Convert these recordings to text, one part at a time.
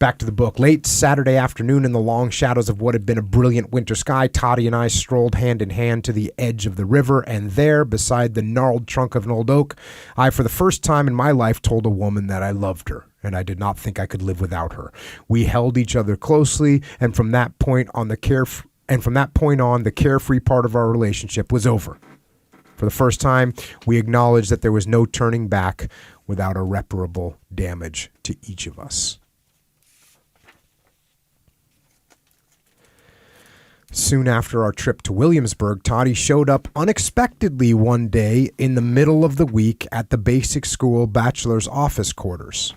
Back to the book. Late Saturday afternoon, in the long shadows of what had been a brilliant winter sky, Toddy and I strolled hand in hand to the edge of the river, and there, beside the gnarled trunk of an old oak, I, for the first time in my life, told a woman that I loved her, and I did not think I could live without her. We held each other closely, and from that point on, the carefree part of our relationship was over. For the first time, we acknowledged that there was no turning back without irreparable damage to each of us. Soon after our trip to Williamsburg, Toddy showed up unexpectedly one day in the middle of the week at the basic school bachelor's office quarters.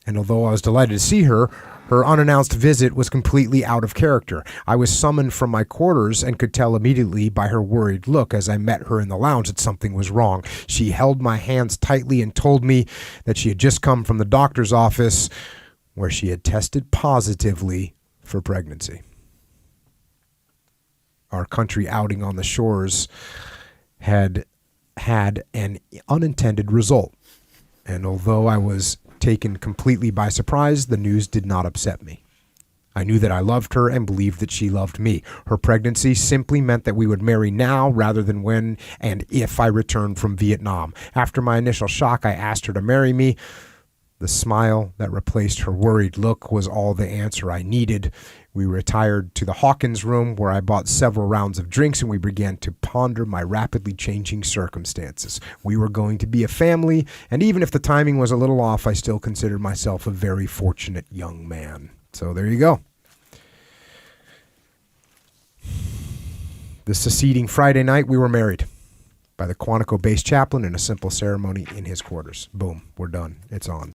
And although I was delighted to see her, her unannounced visit was completely out of character. I was summoned from my quarters and could tell immediately by her worried look as I met her in the lounge that something was wrong. She held my hands tightly and told me that she had just come from the doctor's office where she had tested positively for pregnancy. Our country outing on the shores had an unintended result. And although I was taken completely by surprise, the news did not upset me. I knew that I loved her and believed that she loved me. Her pregnancy simply meant that we would marry now rather than when and if I returned from Vietnam. After my initial shock, I asked her to marry me. The smile that replaced her worried look was all the answer I needed. We retired to the Hawkins room where I bought several rounds of drinks and we began to ponder my rapidly changing circumstances. We were going to be a family, and even if the timing was a little off, I still considered myself a very fortunate young man. So there you go. The succeeding Friday night, we were married by the Quantico-based chaplain in a simple ceremony in his quarters. Boom, we're done. It's on.